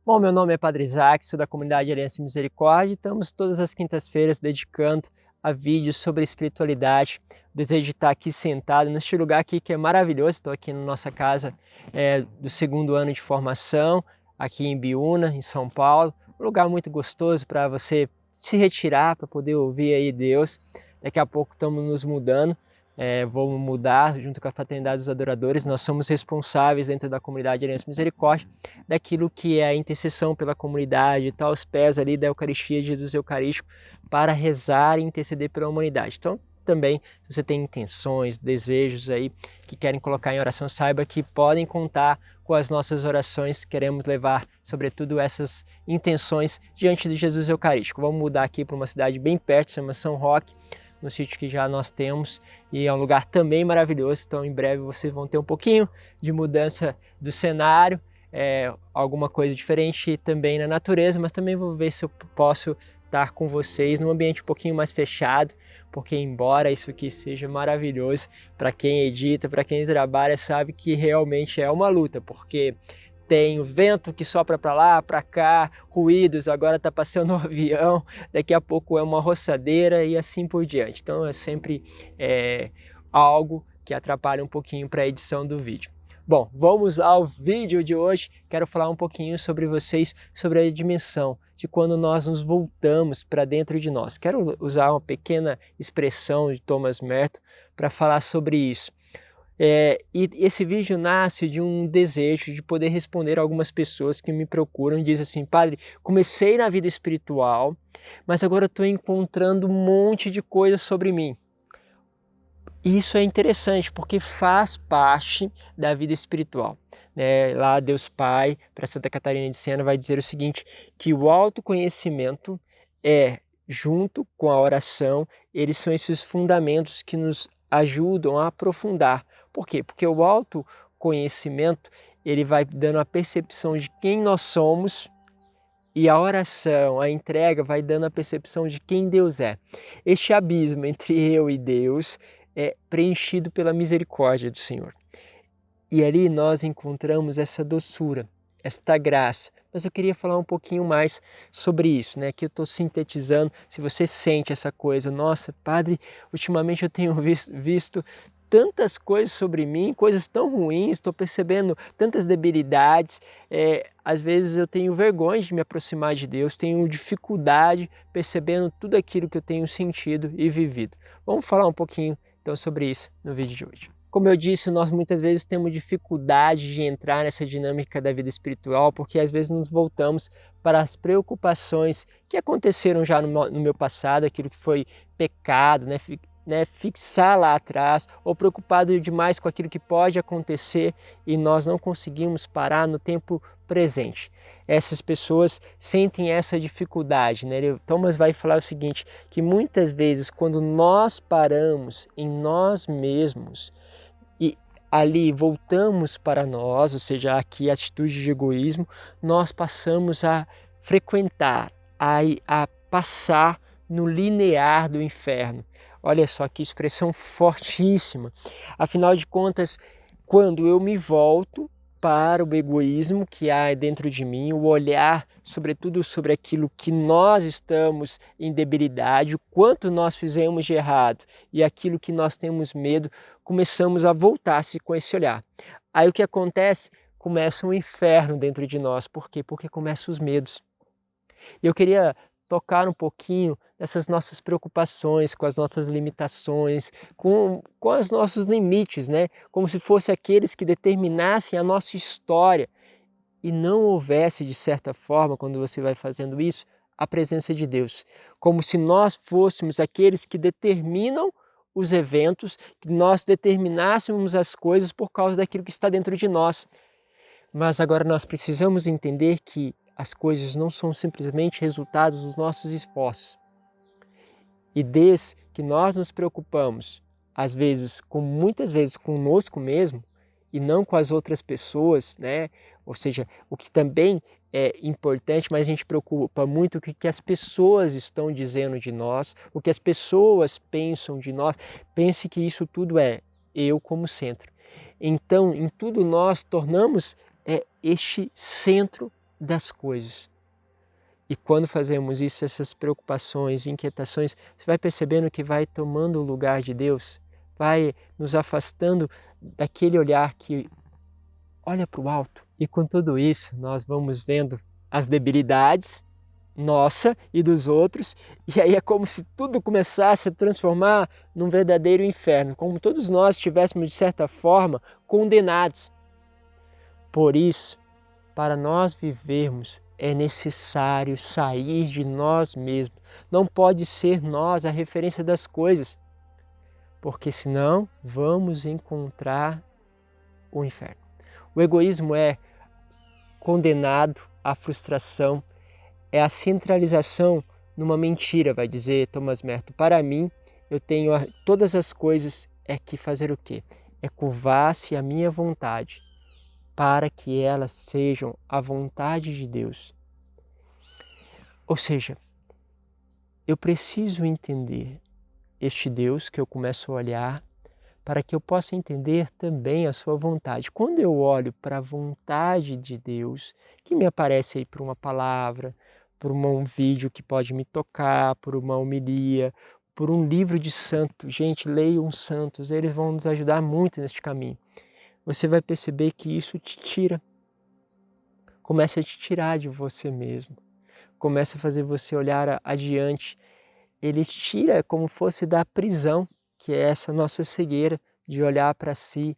Bom, meu nome é Padre Isaac, sou da comunidade Aliança e Misericórdia e estamos todas as quintas-feiras dedicando a vídeos sobre espiritualidade. Desejo estar aqui sentado neste lugar aqui que é maravilhoso. Estou aqui na nossa casa do segundo ano de formação, aqui em Biúna, em São Paulo. Um lugar muito gostoso para você se retirar, para poder ouvir aí Deus. Daqui a pouco estamos nos mudando. Vou mudar junto com a Fraternidade dos Adoradores. Nós somos responsáveis dentro da comunidade Aliança e Misericórdia daquilo que é a intercessão pela comunidade, estar aos pés ali da Eucaristia de Jesus Eucarístico para rezar e interceder pela humanidade. Então, também, se você tem intenções, desejos aí que querem colocar em oração, saiba que podem contar com as nossas orações. Queremos levar, sobretudo, essas intenções diante de Jesus Eucarístico. Vamos mudar aqui para uma cidade bem perto, chama São Roque, no sítio que já nós temos, e é um lugar também maravilhoso. Então em breve vocês vão ter um pouquinho de mudança do cenário, alguma coisa diferente também na natureza, mas também vou ver se eu posso estar com vocês num ambiente um pouquinho mais fechado, porque embora isso aqui seja maravilhoso, para quem edita, para quem trabalha, sabe que realmente é uma luta, porque tem o vento que sopra para lá, para cá, ruídos, agora está passando um avião, daqui a pouco é uma roçadeira e assim por diante. Então é sempre algo que atrapalha um pouquinho para a edição do vídeo. Bom, vamos ao vídeo de hoje. Quero falar um pouquinho sobre vocês, sobre a dimensão de quando nós nos voltamos para dentro de nós. Quero usar uma pequena expressão de Thomas Merton para falar sobre isso. E esse vídeo nasce de um desejo de poder responder a algumas pessoas que me procuram e dizem assim: Padre, comecei na vida espiritual, mas agora estou encontrando um monte de coisa sobre mim. E isso é interessante porque faz parte da vida espiritual. Lá Deus Pai, para Santa Catarina de Siena, vai dizer o seguinte, que o autoconhecimento junto com a oração, eles são esses fundamentos que nos ajudam a aprofundar. Por quê? Porque o autoconhecimento, ele vai dando a percepção de quem nós somos, e a oração, a entrega, vai dando a percepção de quem Deus é. Este abismo entre eu e Deus é preenchido pela misericórdia do Senhor. E ali nós encontramos essa doçura, esta graça. Mas eu queria falar um pouquinho mais sobre isso, né? Que eu estou sintetizando. Se você sente essa coisa, nossa, Padre, ultimamente eu tenho visto tantas coisas sobre mim, coisas tão ruins, estou percebendo tantas debilidades, às vezes eu tenho vergonha de me aproximar de Deus, tenho dificuldade percebendo tudo aquilo que eu tenho sentido e vivido. Vamos falar um pouquinho então sobre isso no vídeo de hoje. Como eu disse, nós muitas vezes temos dificuldade de entrar nessa dinâmica da vida espiritual, porque às vezes nos voltamos para as preocupações que aconteceram já no meu passado, aquilo que foi pecado, fixar lá atrás, ou preocupado demais com aquilo que pode acontecer e nós não conseguimos parar no tempo presente. Essas pessoas sentem essa dificuldade, Thomas vai falar o seguinte, que muitas vezes quando nós paramos em nós mesmos e ali voltamos para nós, ou seja, aqui a atitude de egoísmo, nós passamos a frequentar, a passar no linear do inferno. Olha só que expressão fortíssima. Afinal de contas, quando eu me volto para o egoísmo que há dentro de mim, o olhar sobretudo sobre aquilo que nós estamos em debilidade, o quanto nós fizemos de errado e aquilo que nós temos medo, começamos a voltar-se com esse olhar. Aí o que acontece? Começa um inferno dentro de nós. Por quê? Porque começam os medos. Eu queria tocar um pouquinho dessas nossas preocupações, com as nossas limitações, com os nossos limites, Como se fossem aqueles que determinassem a nossa história e não houvesse, de certa forma, quando você vai fazendo isso, a presença de Deus. Como se nós fôssemos aqueles que determinam os eventos, que nós determinássemos as coisas por causa daquilo que está dentro de nós. Mas agora nós precisamos entender que as coisas não são simplesmente resultados dos nossos esforços. E desde que nós nos preocupamos, muitas vezes conosco mesmo, e não com as outras pessoas, Ou seja, o que também é importante, mas a gente preocupa muito o que as pessoas estão dizendo de nós, o que as pessoas pensam de nós. Pense que isso tudo é eu como centro. Então, em tudo nós tornamos este centro das coisas. E quando fazemos isso, essas preocupações, inquietações, você vai percebendo que vai tomando o lugar de Deus, vai nos afastando daquele olhar que olha para o alto. E com tudo isso, nós vamos vendo as debilidades nossa e dos outros, e aí é como se tudo começasse a transformar num verdadeiro inferno, como todos nós estivéssemos, de certa forma, condenados. Por isso, para nós vivermos, é necessário sair de nós mesmos. Não pode ser nós a referência das coisas, porque senão vamos encontrar o inferno. O egoísmo é condenado à frustração, é a centralização numa mentira, vai dizer Thomas Merton. Para mim, eu tenho todas as coisas é que fazer o quê? É curvar-se à minha vontade, para que elas sejam a vontade de Deus. Ou seja, eu preciso entender este Deus que eu começo a olhar, para que eu possa entender também a sua vontade. Quando eu olho para a vontade de Deus, que me aparece aí por uma palavra, por um vídeo que pode me tocar, por uma homilia, por um livro de santo. Gente, leiam os santos, eles vão nos ajudar muito neste caminho. Você vai perceber que isso te tira. Começa a te tirar de você mesmo. Começa a fazer você olhar adiante. Ele tira como fosse da prisão, que é essa nossa cegueira de olhar para si,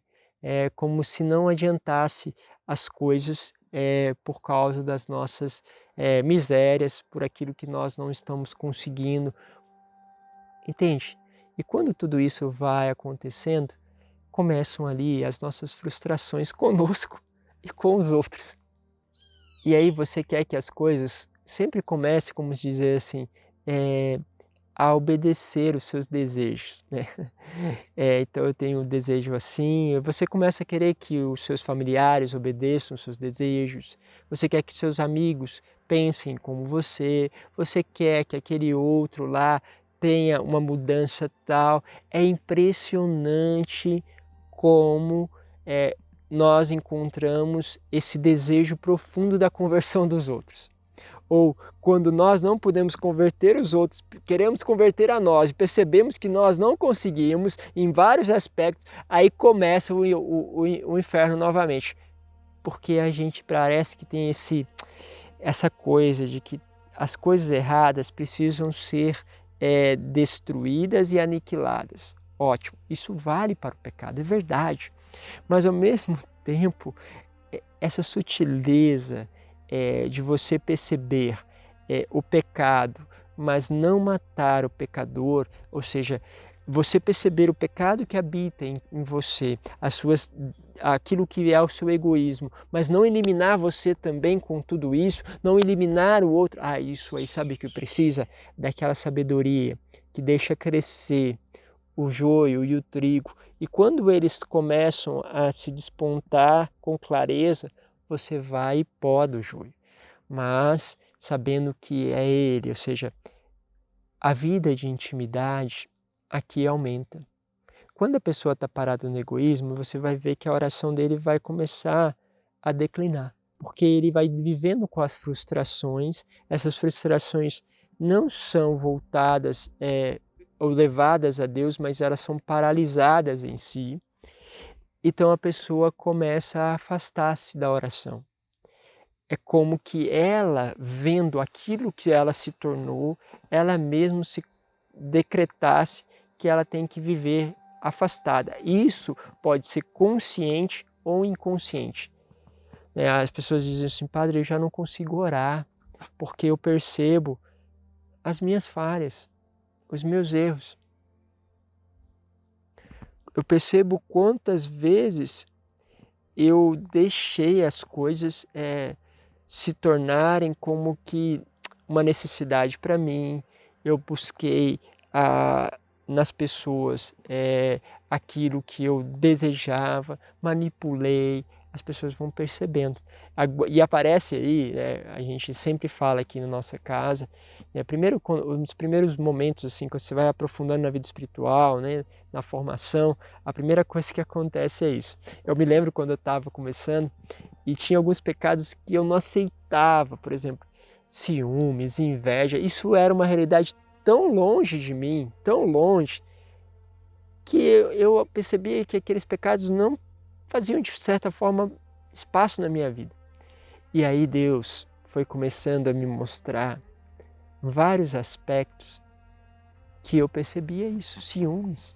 como se não adiantasse as coisas por causa das nossas misérias, por aquilo que nós não estamos conseguindo. Entende? E quando tudo isso vai acontecendo, começam ali as nossas frustrações conosco e com os outros. E aí você quer que as coisas sempre comecem, como dizer assim, a obedecer os seus desejos, né? Então eu tenho um desejo assim, você começa a querer que os seus familiares obedeçam os seus desejos, você quer que seus amigos pensem como você quer que aquele outro lá tenha uma mudança tal. É impressionante como nós encontramos esse desejo profundo da conversão dos outros. Ou quando nós não podemos converter os outros, queremos converter a nós e percebemos que nós não conseguimos em vários aspectos, aí começa o inferno novamente. Porque a gente parece que tem essa coisa de que as coisas erradas precisam ser destruídas e aniquiladas. Ótimo, isso vale para o pecado, é verdade. Mas ao mesmo tempo, essa sutileza de você perceber o pecado, mas não matar o pecador, ou seja, você perceber o pecado que habita em você, aquilo que é o seu egoísmo, mas não eliminar você também com tudo isso, não eliminar o outro. Isso aí, sabe o que precisa? Daquela sabedoria que deixa crescer o joio e o trigo. E quando eles começam a se despontar com clareza, você vai e poda o joio. Mas sabendo que é ele, ou seja, a vida de intimidade aqui aumenta. Quando a pessoa está parada no egoísmo, você vai ver que a oração dele vai começar a declinar. Porque ele vai vivendo com as frustrações, essas frustrações não são voltadas ou levadas a Deus, mas elas são paralisadas em si. Então a pessoa começa a afastar-se da oração. É como que ela, vendo aquilo que ela se tornou, ela mesma se decretasse que ela tem que viver afastada. Isso pode ser consciente ou inconsciente. As pessoas dizem assim: padre, eu já não consigo orar, porque eu percebo as minhas falhas, os meus erros. Eu percebo quantas vezes eu deixei as coisas se tornarem como que uma necessidade para mim. Eu busquei nas pessoas aquilo que eu desejava, manipulei. As pessoas vão percebendo. E aparece aí, né, a gente sempre fala aqui na nossa casa, né, primeiro, um dos primeiros momentos, assim, quando você vai aprofundando na vida espiritual, né, na formação, a primeira coisa que acontece é isso. Eu me lembro quando eu estava começando e tinha alguns pecados que eu não aceitava, por exemplo, ciúmes, inveja, isso era uma realidade tão longe de mim, tão longe, que eu percebia que aqueles pecados não faziam, de certa forma, espaço na minha vida. E aí Deus foi começando a me mostrar vários aspectos que eu percebia isso, ciúmes.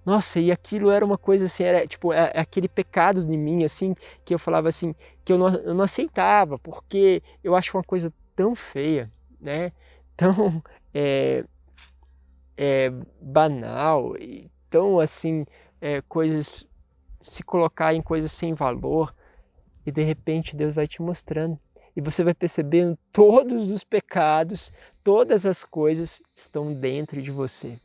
Nossa, e aquilo era uma coisa assim, era tipo, aquele pecado em mim, assim, que eu falava assim, que eu não aceitava, porque eu acho uma coisa tão feia, né? Tão banal, e tão assim, coisas, se colocar em coisas sem valor, e de repente Deus vai te mostrando. E você vai percebendo todos os pecados, todas as coisas estão dentro de você.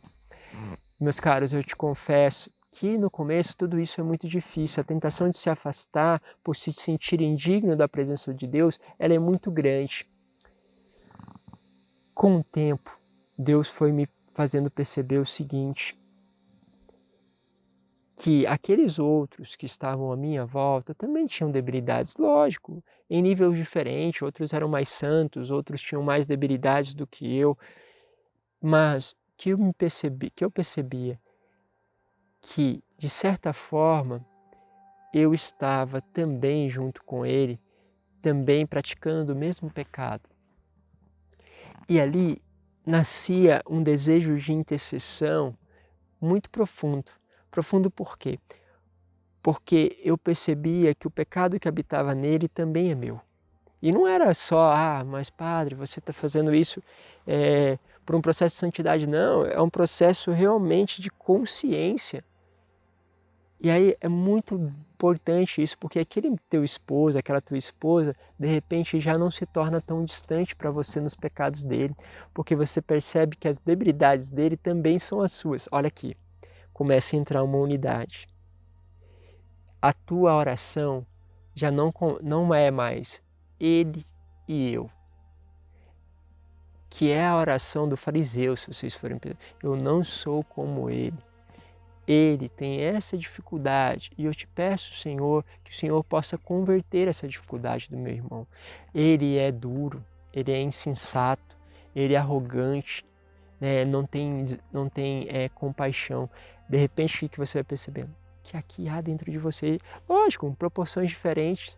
Meus caros, eu te confesso que no começo tudo isso é muito difícil. A tentação de se afastar por se sentir indigno da presença de Deus, ela é muito grande. Com o tempo, Deus foi me fazendo perceber o seguinte, que aqueles outros que estavam à minha volta também tinham debilidades, lógico, em níveis diferentes, outros eram mais santos, outros tinham mais debilidades do que eu, mas que eu percebia que, de certa forma, eu estava também junto com ele, também praticando o mesmo pecado. E ali nascia um desejo de intercessão muito profundo. Profundo por quê? Porque eu percebia que o pecado que habitava nele também é meu. E não era só, mas padre, você está fazendo isso por um processo de santidade. Não, é um processo realmente de consciência. E aí é muito importante isso, porque aquele teu esposo, aquela tua esposa, de repente já não se torna tão distante para você nos pecados dele, porque você percebe que as debilidades dele também são as suas. Olha aqui, começa a entrar uma unidade. A tua oração já não é mais ele e eu, que é a oração do fariseu, se vocês forem pensar. Eu não sou como ele. Ele tem essa dificuldade e eu te peço, Senhor, que o Senhor possa converter essa dificuldade do meu irmão. Ele é duro, ele é insensato, ele é arrogante, né? não tem compaixão. De repente, o que você vai percebendo? Que aqui há dentro de você, lógico, em proporções diferentes,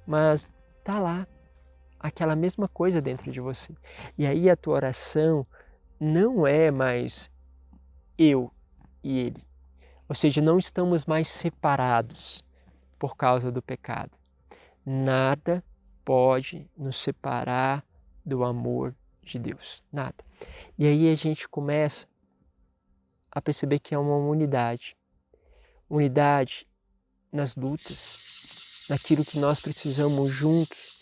mas está lá, aquela mesma coisa dentro de você. E aí a tua oração não é mais eu e ele. Ou seja, não estamos mais separados por causa do pecado. Nada pode nos separar do amor de Deus. Nada. E aí a gente começa a perceber que é uma unidade. Unidade nas lutas, naquilo que nós precisamos juntos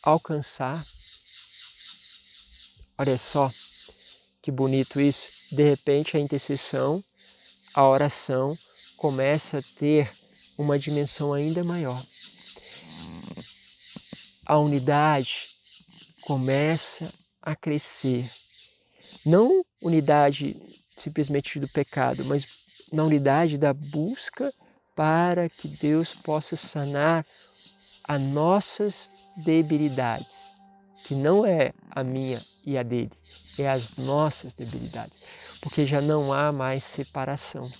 alcançar. Olha só que bonito isso. De repente a intercessão, a oração começa a ter uma dimensão ainda maior. A unidade começa a crescer. Não unidade simplesmente do pecado, mas na unidade da busca para que Deus possa sanar as nossas debilidades, que não é a minha e a dele, é as nossas debilidades, porque já não há mais separação.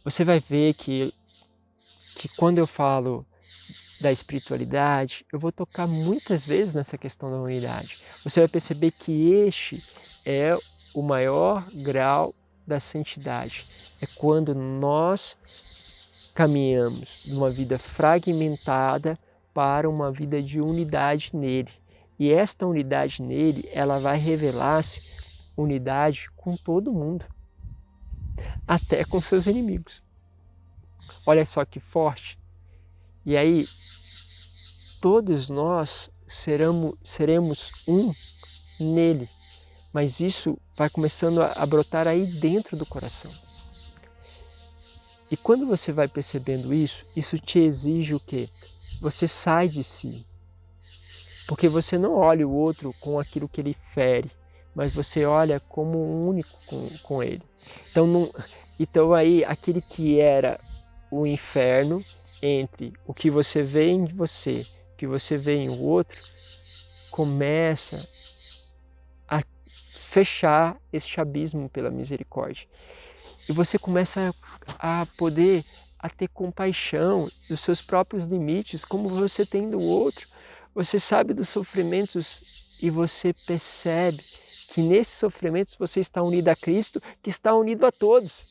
Você vai ver que quando eu falo da espiritualidade, eu vou tocar muitas vezes nessa questão da unidade. Você vai perceber que este é o maior grau da santidade. É quando nós caminhamos de uma vida fragmentada para uma vida de unidade nele. E esta unidade nele, ela vai revelar-se unidade com todo mundo, até com seus inimigos. Olha só que forte. E aí, todos nós seremos um nele, mas isso vai começando a brotar aí dentro do coração. E quando você vai percebendo isso te exige o quê? Você sai de si. Porque você não olha o outro com aquilo que ele fere, mas você olha como um único com ele. Então aí, aquele que era o inferno entre o que você vê em você, o que você vê em o outro, começa a fechar este abismo pela misericórdia. E você começa a poder a ter compaixão dos seus próprios limites, como você tem do outro. Você sabe dos sofrimentos e você percebe que nesses sofrimentos você está unido a Cristo, que está unido a todos.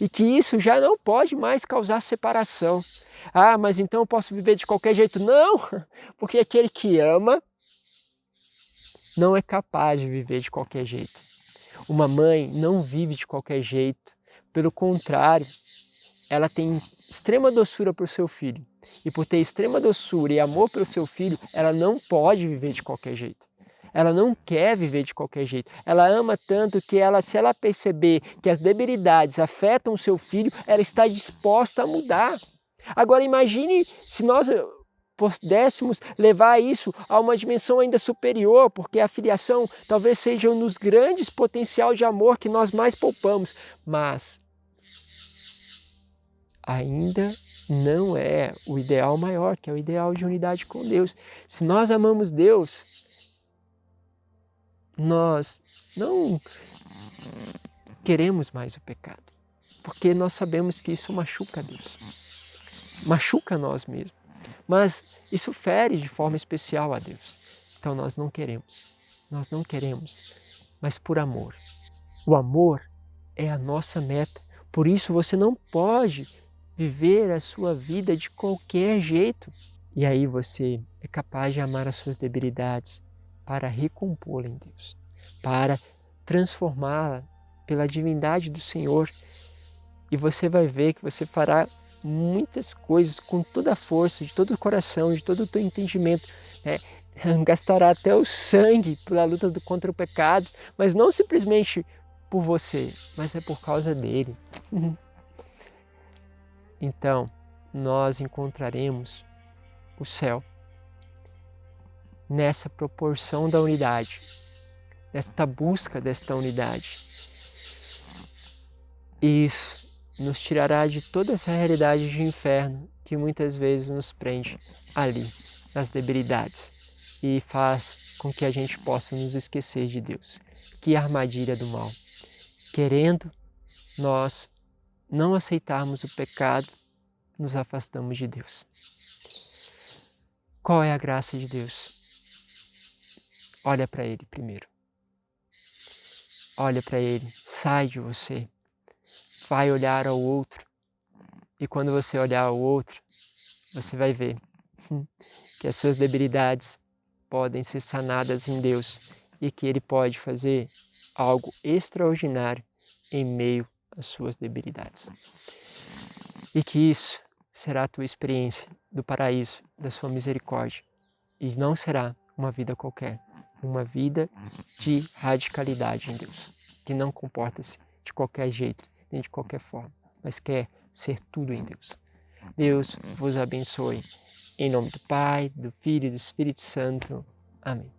E que isso já não pode mais causar separação. Ah, mas então eu posso viver de qualquer jeito. Não, porque aquele que ama não é capaz de viver de qualquer jeito. Uma mãe não vive de qualquer jeito. Pelo contrário, ela tem extrema doçura para o seu filho. E por ter extrema doçura e amor pelo seu filho, ela não pode viver de qualquer jeito. Ela não quer viver de qualquer jeito. Ela ama tanto que se ela perceber que as debilidades afetam o seu filho, ela está disposta a mudar. Agora imagine se nós pudéssemos levar isso a uma dimensão ainda superior, porque a filiação talvez seja um dos grandes potencial de amor que nós mais poupamos, mas ainda não é o ideal maior, que é o ideal de unidade com Deus. Se nós amamos Deus, nós não queremos mais o pecado, porque nós sabemos que isso machuca Deus, machuca nós mesmos, mas isso fere de forma especial a Deus. Então nós não queremos, mas por amor. O amor é a nossa meta, por isso você não pode viver a sua vida de qualquer jeito. E aí você é capaz de amar as suas debilidades para recompô-la em Deus, para transformá-la pela divindade do Senhor. E você vai ver que você fará muitas coisas com toda a força, de todo o coração, de todo o teu entendimento, né? Gastará até o sangue pela luta contra o pecado, mas não simplesmente por você, mas é por causa dele. Então, nós encontraremos o céu nessa proporção da unidade, nesta busca desta unidade. E isso nos tirará de toda essa realidade de inferno que muitas vezes nos prende ali, nas debilidades, e faz com que a gente possa nos esquecer de Deus. Que armadilha do mal! Querendo nós não aceitarmos o pecado, nos afastamos de Deus. Qual é a graça de Deus? Olha para Ele primeiro. Olha para Ele, sai de você, vai olhar ao outro. E quando você olhar ao outro, você vai ver que as suas debilidades podem ser sanadas em Deus e que Ele pode fazer algo extraordinário em meio às suas debilidades. E que isso será a tua experiência do paraíso, da sua misericórdia. E não será uma vida qualquer, uma vida de radicalidade em Deus, que não comporta-se de qualquer jeito, nem de qualquer forma, mas quer ser tudo em Deus. Deus vos abençoe. Em nome do Pai, do Filho e do Espírito Santo. Amém.